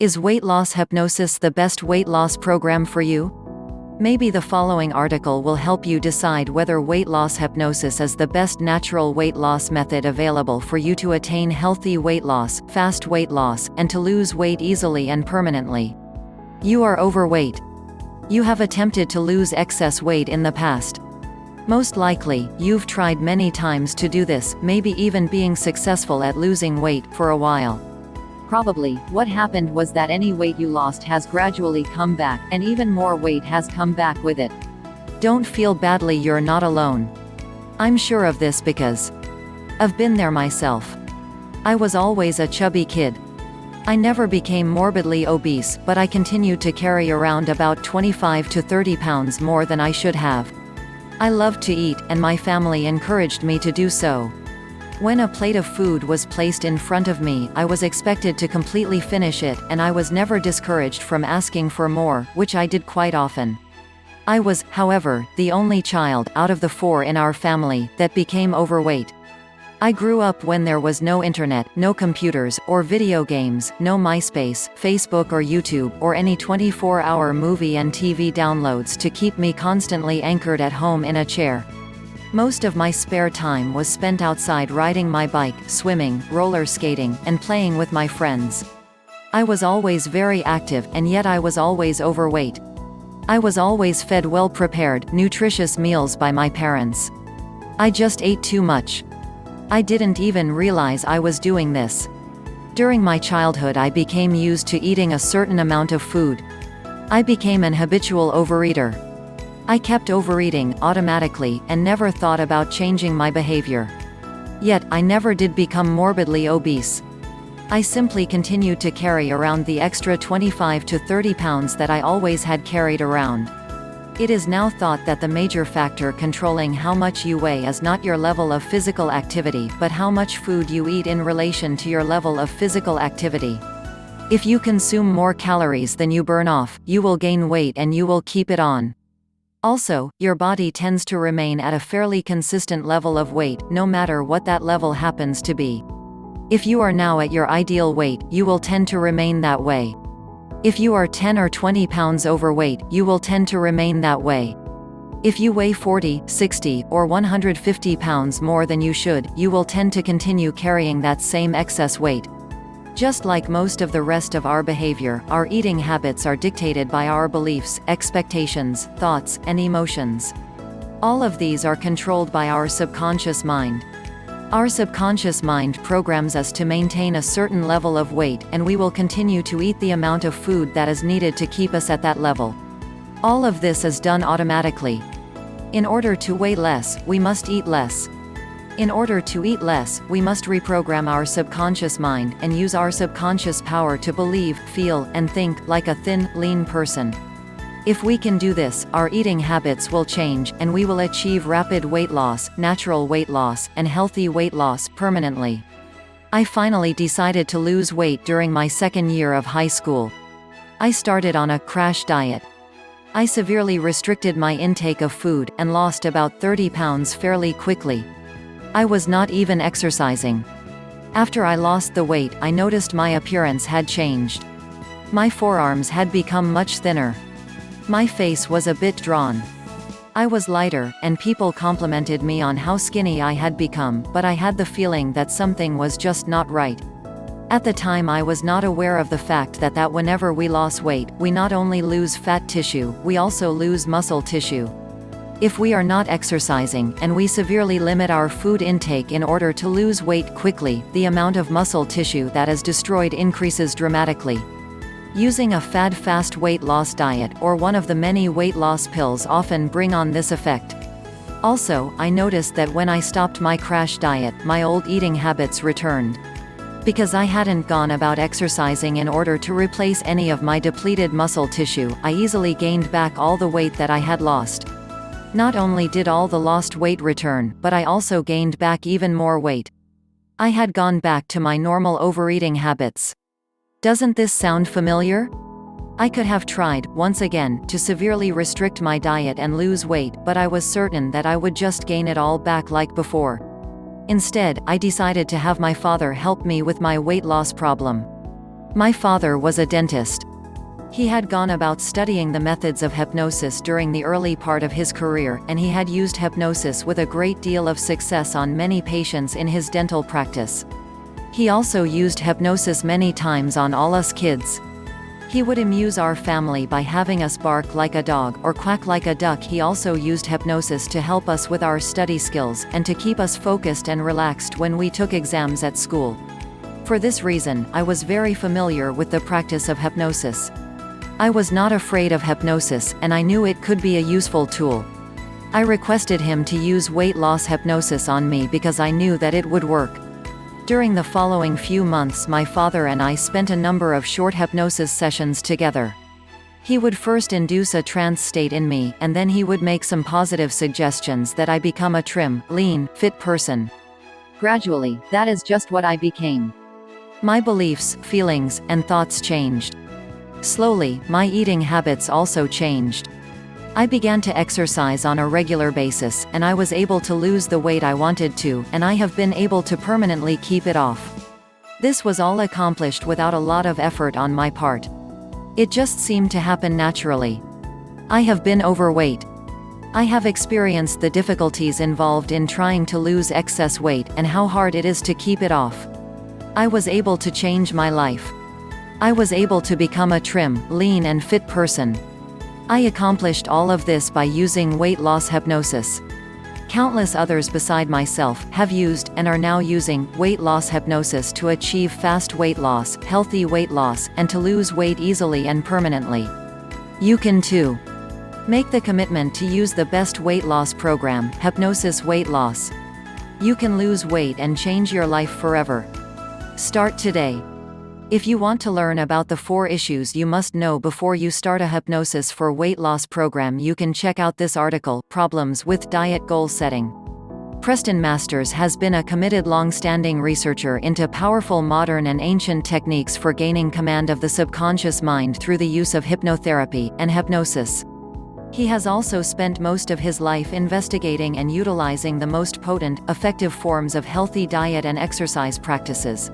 Is weight loss hypnosis the best weight loss program for you? Maybe the following article will help you decide whether weight loss hypnosis is the best natural weight loss method available for you to attain healthy weight loss, fast weight loss, and to lose weight easily and permanently. You are overweight. You have attempted to lose excess weight in the past. Most likely, you've tried many times to do this, maybe even being successful at losing weight for a while. Probably, what happened was that any weight you lost has gradually come back, and even more weight has come back with it. Don't feel badly, you're not alone. I'm sure of this because I've been there myself. I was always a chubby kid. I never became morbidly obese, but I continued to carry around about 25 to 30 pounds more than I should have. I loved to eat, and my family encouraged me to do so. When a plate of food was placed in front of me, I was expected to completely finish it, and I was never discouraged from asking for more, which I did quite often. I was, however, the only child, out of the 4 in our family, that became overweight. I grew up when there was no internet, no computers, or video games, no MySpace, Facebook or YouTube, or any 24-hour movie and TV downloads to keep me constantly anchored at home in a chair. Most of my spare time was spent outside riding my bike, swimming, roller skating, and playing with my friends. I was always very active, and yet I was always overweight. I was always fed well-prepared, nutritious meals by my parents. I just ate too much. I didn't even realize I was doing this. During my childhood, I became used to eating a certain amount of food. I became an habitual overeater. I kept overeating automatically, and never thought about changing my behavior. Yet, I never did become morbidly obese. I simply continued to carry around the extra 25 to 30 pounds that I always had carried around. It is now thought that the major factor controlling how much you weigh is not your level of physical activity, but how much food you eat in relation to your level of physical activity. If you consume more calories than you burn off, you will gain weight and you will keep it on. Also, your body tends to remain at a fairly consistent level of weight, no matter what that level happens to be. If you are now at your ideal weight, you will tend to remain that way. If you are 10 or 20 pounds overweight, you will tend to remain that way. If you weigh 40, 60, or 150 pounds more than you should, you will tend to continue carrying that same excess weight. Just like most of the rest of our behavior, our eating habits are dictated by our beliefs, expectations, thoughts, and emotions. All of these are controlled by our subconscious mind. Our subconscious mind programs us to maintain a certain level of weight, and we will continue to eat the amount of food that is needed to keep us at that level. All of this is done automatically. In order to weigh less, we must eat less. In order to eat less, we must reprogram our subconscious mind, and use our subconscious power to believe, feel, and think like a thin, lean person. If we can do this, our eating habits will change, and we will achieve rapid weight loss, natural weight loss, and healthy weight loss permanently. I finally decided to lose weight during my second year of high school. I started on a crash diet. I severely restricted my intake of food, and lost about 30 pounds fairly quickly. I was not even exercising. After I lost the weight, I noticed my appearance had changed. My forearms had become much thinner. My face was a bit drawn. I was lighter, and people complimented me on how skinny I had become, but I had the feeling that something was just not right. At the time, I was not aware of the fact that whenever we lose weight, we not only lose fat tissue, we also lose muscle tissue. If we are not exercising, and we severely limit our food intake in order to lose weight quickly, the amount of muscle tissue that is destroyed increases dramatically. Using a fast weight loss diet, or one of the many weight loss pills, often bring on this effect. Also, I noticed that when I stopped my crash diet, my old eating habits returned. Because I hadn't gone about exercising in order to replace any of my depleted muscle tissue, I easily gained back all the weight that I had lost. Not only did all the lost weight return, but I also gained back even more weight. I had gone back to my normal overeating habits. Doesn't this sound familiar? I could have tried, once again, to severely restrict my diet and lose weight, but I was certain that I would just gain it all back like before. Instead, I decided to have my father help me with my weight loss problem. My father was a dentist. He had gone about studying the methods of hypnosis during the early part of his career, and he had used hypnosis with a great deal of success on many patients in his dental practice. He also used hypnosis many times on all us kids. He would amuse our family by having us bark like a dog or quack like a duck. He also used hypnosis to help us with our study skills, and to keep us focused and relaxed when we took exams at school. For this reason, I was very familiar with the practice of hypnosis. I was not afraid of hypnosis, and I knew it could be a useful tool. I requested him to use weight loss hypnosis on me because I knew that it would work. During the following few months, my father and I spent a number of short hypnosis sessions together. He would first induce a trance state in me, and then he would make some positive suggestions that I become a trim, lean, fit person. Gradually, that is just what I became. My beliefs, feelings, and thoughts changed. Slowly, my eating habits also changed. I began to exercise on a regular basis, and I was able to lose the weight I wanted to, and I have been able to permanently keep it off. This was all accomplished without a lot of effort on my part. It just seemed to happen naturally. I have been overweight. I have experienced the difficulties involved in trying to lose excess weight, and how hard it is to keep it off. I was able to change my life. I was able to become a trim, lean and fit person. I accomplished all of this by using weight loss hypnosis. Countless others beside myself have used, and are now using, weight loss hypnosis to achieve fast weight loss, healthy weight loss, and to lose weight easily and permanently. You can too. Make the commitment to use the best weight loss program, Hypnosis Weight Loss. You can lose weight and change your life forever. Start today. If you want to learn about the 4 issues you must know before you start a hypnosis for weight loss program, you can check out this article, Problems with Diet Goal Setting. Preston Masters has been a committed long-standing researcher into powerful modern and ancient techniques for gaining command of the subconscious mind through the use of hypnotherapy and hypnosis. He has also spent most of his life investigating and utilizing the most potent, effective forms of healthy diet and exercise practices.